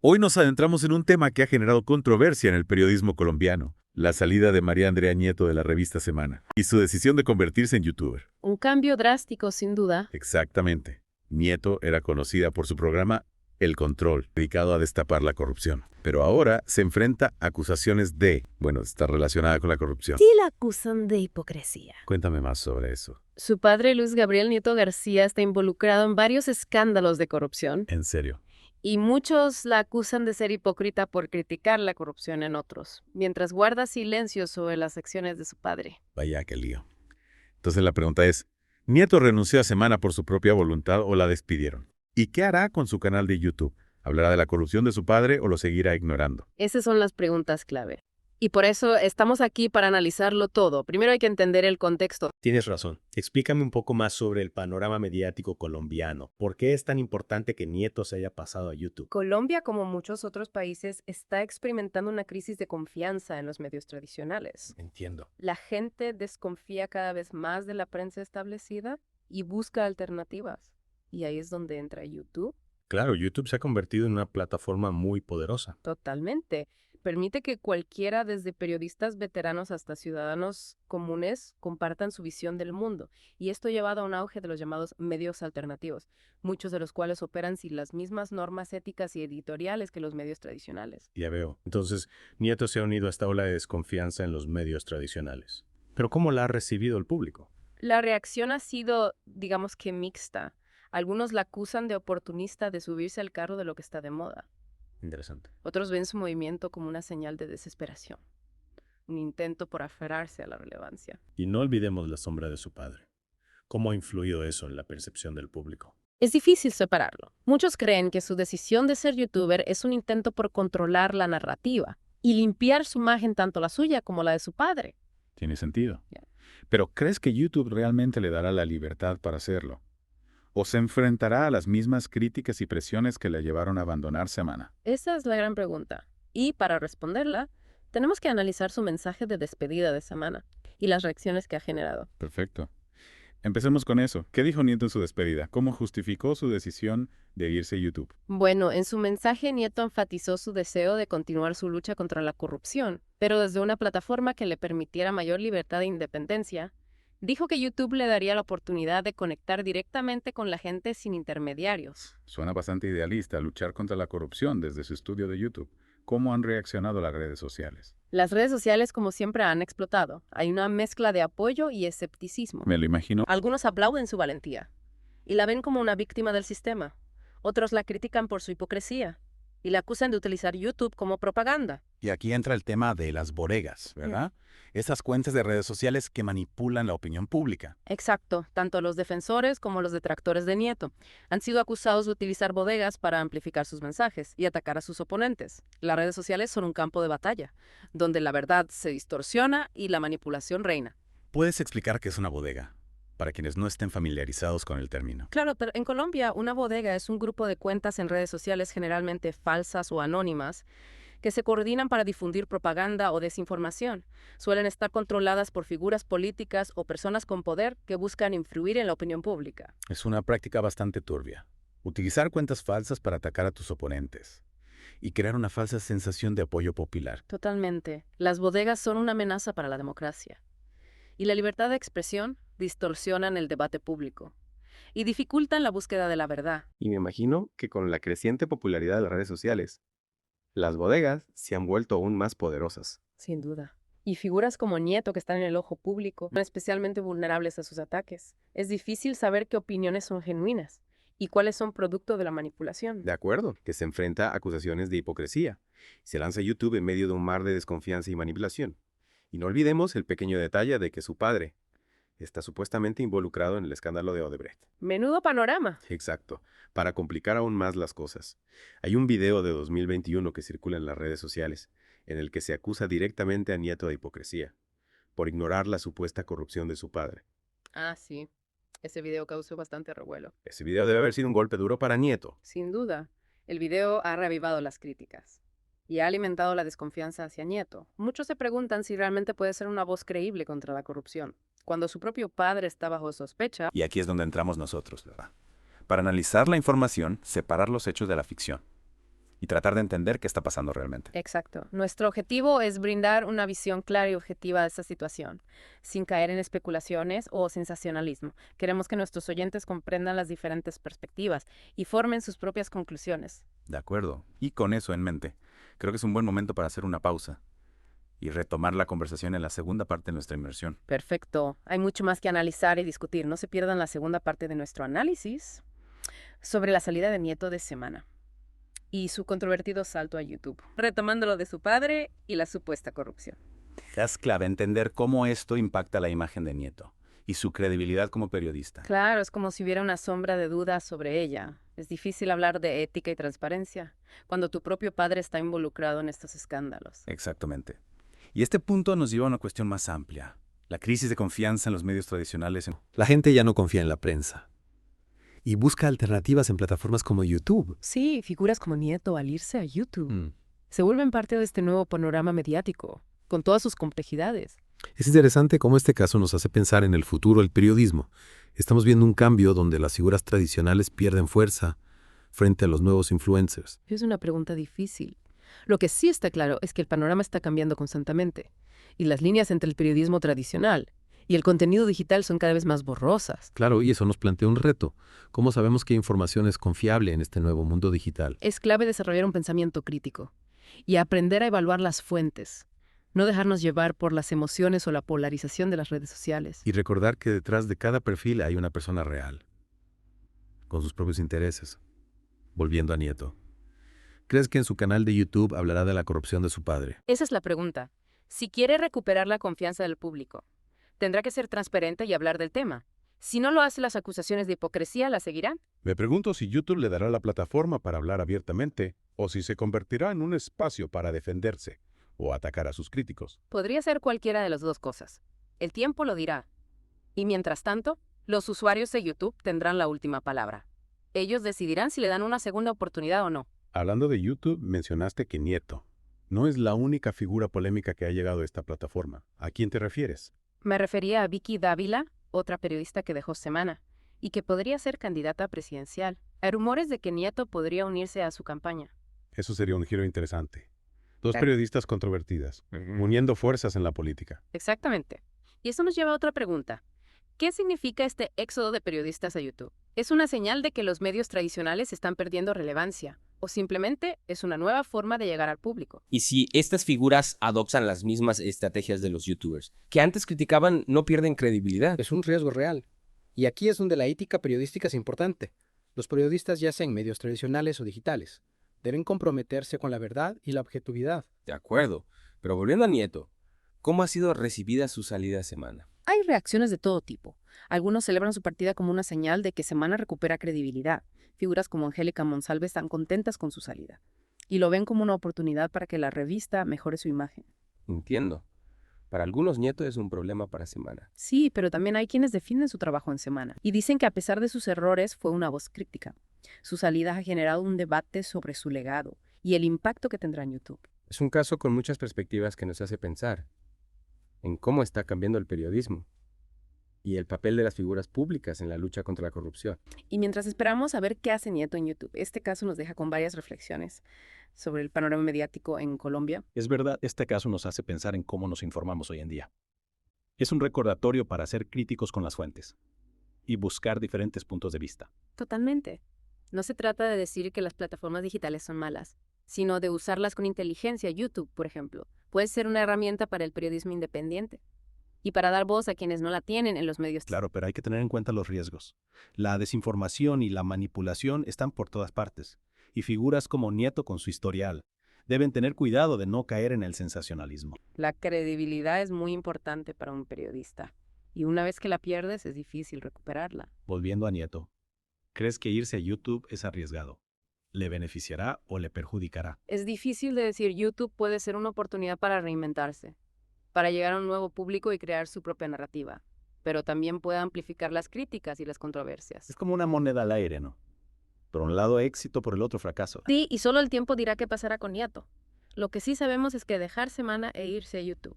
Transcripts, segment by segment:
Hoy nos adentramos en un tema que ha generado controversia en el periodismo colombiano, la salida de María Andrea Nieto de la revista Semana y su decisión de convertirse en youtuber. Un cambio drástico, sin duda. Exactamente. Nieto era conocida por su programa El Control, dedicado a destapar la corrupción. Pero ahora se enfrenta a acusaciones está relacionada con la corrupción. Sí la acusan de hipocresía. Cuéntame más sobre eso. Su padre, Luis Gabriel Nieto García, está involucrado en varios escándalos de corrupción En serio. y muchos la acusan de ser hipócrita por criticar la corrupción en otros, mientras guarda silencio sobre las acciones de su padre. Vaya, qué lío. Entonces la pregunta es, ¿Nieto renunció a Semana por su propia voluntad o la despidieron? ¿Y qué hará con su canal de YouTube? ¿Hablará de la corrupción de su padre o lo seguirá ignorando? Esas son las preguntas clave. Y por eso estamos aquí para analizarlo todo. Primero hay que entender el contexto. Tienes razón. Explícame un poco más sobre el panorama mediático colombiano. ¿Por qué es tan importante que Nieto se haya pasado a YouTube? Colombia, como muchos otros países, está experimentando una crisis de confianza en los medios tradicionales. Entiendo. La gente desconfía cada vez más de la prensa establecida y busca alternativas. Y ahí es donde entra YouTube. Claro, YouTube se ha convertido en una plataforma muy poderosa. Totalmente. Permite que cualquiera, desde periodistas veteranos hasta ciudadanos comunes, compartan su visión del mundo. Y esto ha llevado a un auge de los llamados medios alternativos, muchos de los cuales operan sin las mismas normas éticas y editoriales que los medios tradicionales. Ya veo. Entonces, Nieto se ha unido a esta ola de desconfianza en los medios tradicionales. Pero ¿cómo la ha recibido el público? La reacción ha sido, digamos que mixta. Algunos la acusan de oportunista, de subirse al carro de lo que está de moda. Interesante. Otros ven su movimiento como una señal de desesperación, un intento por aferrarse a la relevancia. Y no olvidemos la sombra de su padre. ¿Cómo ha influido eso en la percepción del público? Es difícil separarlo. Muchos creen que su decisión de ser youtuber es un intento por controlar la narrativa y limpiar su imagen, tanto la suya como la de su padre. Tiene sentido. Ya. Pero ¿crees que YouTube realmente le dará la libertad para hacerlo? ¿O se enfrentará a las mismas críticas y presiones que le llevaron a abandonar Semana? Esa es la gran pregunta. Y para responderla, tenemos que analizar su mensaje de despedida de Semana y las reacciones que ha generado. Perfecto. Empecemos con eso. ¿Qué dijo Nieto en su despedida? ¿Cómo justificó su decisión de irse a YouTube? Bueno, en su mensaje Nieto enfatizó su deseo de continuar su lucha contra la corrupción, pero desde una plataforma que le permitiera mayor libertad e independencia. Dijo que YouTube le daría la oportunidad de conectar directamente con la gente sin intermediarios. Suena bastante idealista luchar contra la corrupción desde su estudio de YouTube. ¿Cómo han reaccionado las redes sociales? Las redes sociales, como siempre, han explotado. Hay una mezcla de apoyo y escepticismo. Me lo imagino. Algunos aplauden su valentía y la ven como una víctima del sistema. Otros la critican por su hipocresía y la acusan de utilizar YouTube como propaganda. Y aquí entra el tema de las bodegas, ¿verdad? Esas cuentas de redes sociales que manipulan la opinión pública. Exacto, tanto los defensores como los detractores de Nieto han sido acusados de utilizar bodegas para amplificar sus mensajes y atacar a sus oponentes. Las redes sociales son un campo de batalla, donde la verdad se distorsiona y la manipulación reina. ¿Puedes explicar qué es una bodega? Para quienes no estén familiarizados con el término. Claro, pero en Colombia una bodega es un grupo de cuentas en redes sociales generalmente falsas o anónimas que se coordinan para difundir propaganda o desinformación. Suelen estar controladas por figuras políticas o personas con poder que buscan influir en la opinión pública. Es una práctica bastante turbia. Utilizar cuentas falsas para atacar a tus oponentes y crear una falsa sensación de apoyo popular. Totalmente. Las bodegas son una amenaza para la democracia. Y la libertad de expresión distorsionan el debate público y dificultan la búsqueda de la verdad. Y me imagino que con la creciente popularidad de las redes sociales, las bodegas se han vuelto aún más poderosas. Sin duda. Y figuras como Nieto, que están en el ojo público, son especialmente vulnerables a sus ataques. Es difícil saber qué opiniones son genuinas y cuáles son producto de la manipulación. De acuerdo, que se enfrenta a acusaciones de hipocresía. Se lanza a YouTube en medio de un mar de desconfianza y manipulación. Y no olvidemos el pequeño detalle de que su padre está supuestamente involucrado en el escándalo de Odebrecht. Menudo panorama. Exacto, para complicar aún más las cosas. Hay un video de 2021 que circula en las redes sociales, en el que se acusa directamente a Nieto de hipocresía, por ignorar la supuesta corrupción de su padre. Ah, sí. Ese video causó bastante revuelo. Ese video debe haber sido un golpe duro para Nieto. Sin duda, el video ha reavivado las críticas y ha alimentado la desconfianza hacia Nieto. Muchos se preguntan si realmente puede ser una voz creíble contra la corrupción, cuando su propio padre está bajo sospecha. Y aquí es donde entramos nosotros, ¿verdad? Para analizar la información, separar los hechos de la ficción. y tratar de entender qué está pasando realmente. Exacto. Nuestro objetivo es brindar una visión clara y objetiva de esta situación, sin caer en especulaciones o sensacionalismo. Queremos que nuestros oyentes comprendan las diferentes perspectivas y formen sus propias conclusiones. De acuerdo. Y con eso en mente, creo que es un buen momento para hacer una pausa y retomar la conversación en la segunda parte de nuestra inmersión. Perfecto. Hay mucho más que analizar y discutir. No se pierdan la segunda parte de nuestro análisis sobre la salida de Nieto de semana y su controvertido salto a YouTube, retomando lo de su padre y la supuesta corrupción. Es clave entender cómo esto impacta la imagen de Nieto y su credibilidad como periodista. Claro, es como si hubiera una sombra de duda sobre ella. Es difícil hablar de ética y transparencia cuando tu propio padre está involucrado en estos escándalos. Exactamente. Y este punto nos lleva a una cuestión más amplia. La crisis de confianza en los medios tradicionales. La gente ya no confía en la prensa y busca alternativas en plataformas como YouTube. Sí, figuras como Nieto al irse a YouTube se vuelven parte de este nuevo panorama mediático, con todas sus complejidades. Es interesante cómo este caso nos hace pensar en el futuro del periodismo. Estamos viendo un cambio donde las figuras tradicionales pierden fuerza frente a los nuevos influencers. Es una pregunta difícil. Lo que sí está claro es que el panorama está cambiando constantemente, y las líneas entre el periodismo tradicional y el contenido digital son cada vez más borrosas. Claro, y eso nos plantea un reto. ¿Cómo sabemos qué información es confiable en este nuevo mundo digital? Es clave desarrollar un pensamiento crítico y aprender a evaluar las fuentes, no dejarnos llevar por las emociones o la polarización de las redes sociales. Y recordar que detrás de cada perfil hay una persona real, con sus propios intereses. Volviendo a Nieto. ¿Crees que en su canal de YouTube hablará de la corrupción de su padre? Esa es la pregunta. Si quiere recuperar la confianza del público, tendrá que ser transparente y hablar del tema. Si no lo hace, las acusaciones de hipocresía la seguirán. Me pregunto si YouTube le dará la plataforma para hablar abiertamente o si se convertirá en un espacio para defenderse o atacar a sus críticos. Podría ser cualquiera de las dos cosas. El tiempo lo dirá. Y mientras tanto, los usuarios de YouTube tendrán la última palabra. Ellos decidirán si le dan una segunda oportunidad o no. Hablando de YouTube, mencionaste que Nieto no es la única figura polémica que ha llegado a esta plataforma. ¿A quién te refieres? Me refería a Vicky Dávila, otra periodista que dejó Semana, y que podría ser candidata presidencial. Hay rumores de que Nieto podría unirse a su campaña. Eso sería un giro interesante. Dos Claro. periodistas controvertidas, uniendo fuerzas en la política. Exactamente. Y eso nos lleva a otra pregunta. ¿Qué significa este éxodo de periodistas a YouTube? ¿Es una señal de que los medios tradicionales están perdiendo relevancia? ¿O simplemente es una nueva forma de llegar al público? Y si estas figuras adoptan las mismas estrategias de los youtubers, que antes criticaban, no pierden credibilidad. Es un riesgo real. Y aquí es donde la ética periodística es importante. Los periodistas, ya sean medios tradicionales o digitales, deben comprometerse con la verdad y la objetividad. De acuerdo. Pero volviendo a Nieto, ¿cómo ha sido recibida su salida de Semana? Hay reacciones de todo tipo. Algunos celebran su partida como una señal de que Semana recupera credibilidad. Figuras como Angélica Monsalve están contentas con su salida y lo ven como una oportunidad para que la revista mejore su imagen. Entiendo. Para algunos Nieto es un problema para Semana. Sí, pero también hay quienes defienden su trabajo en Semana y dicen que a pesar de sus errores fue una voz crítica. Su salida ha generado un debate sobre su legado y el impacto que tendrá en YouTube. Es un caso con muchas perspectivas que nos hace pensar en cómo está cambiando el periodismo y el papel de las figuras públicas en la lucha contra la corrupción. Y mientras esperamos a ver qué hace Nieto en YouTube, este caso nos deja con varias reflexiones sobre el panorama mediático en Colombia. Es verdad, este caso nos hace pensar en cómo nos informamos hoy en día. Es un recordatorio para ser críticos con las fuentes y buscar diferentes puntos de vista. Totalmente. No se trata de decir que las plataformas digitales son malas, sino de usarlas con inteligencia. YouTube, por ejemplo, puede ser una herramienta para el periodismo independiente y para dar voz a quienes no la tienen en los medios. Claro, pero hay que tener en cuenta los riesgos. La desinformación y la manipulación están por todas partes, y figuras como Nieto con su historial deben tener cuidado de no caer en el sensacionalismo. La credibilidad es muy importante para un periodista, y una vez que la pierdes es difícil recuperarla. Volviendo a Nieto, ¿crees que irse a YouTube es arriesgado? ¿Le beneficiará o le perjudicará? Es difícil de decir. YouTube puede ser una oportunidad para reinventarse, para llegar a un nuevo público y crear su propia narrativa, pero también puede amplificar las críticas y las controversias. Es como una moneda al aire, ¿no? Por un lado éxito, por el otro fracaso. Sí, y solo el tiempo dirá qué pasará con Nieto. Lo que sí sabemos es que dejar Semana e irse a YouTube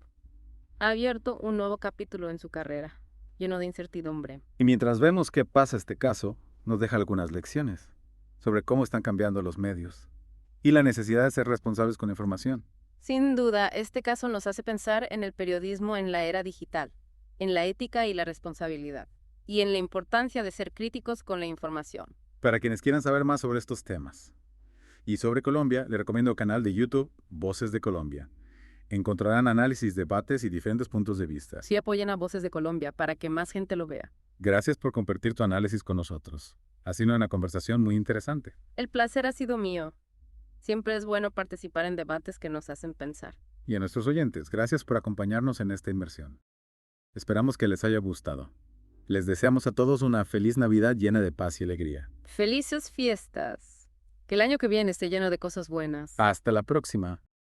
ha abierto un nuevo capítulo en su carrera, lleno de incertidumbre. Y mientras vemos qué pasa este caso, nos deja algunas lecciones sobre cómo están cambiando los medios Y la necesidad de ser responsables con la información. Sin duda, este caso nos hace pensar en el periodismo en la era digital, en la ética y la responsabilidad, y en la importancia de ser críticos con la información. Para quienes quieran saber más sobre estos temas. Y sobre Colombia, le recomiendo el canal de YouTube Voces de Colombia. Encontrarán análisis, debates y diferentes puntos de vista. Sí apoyen a Voces de Colombia para que más gente lo vea. Gracias por compartir tu análisis con nosotros. Ha sido una conversación muy interesante. El placer ha sido mío. Siempre es bueno participar en debates que nos hacen pensar. Y a nuestros oyentes, gracias por acompañarnos en esta inmersión. Esperamos que les haya gustado. Les deseamos a todos una feliz Navidad llena de paz y alegría. ¡Felices fiestas! Que el año que viene esté lleno de cosas buenas. Hasta la próxima.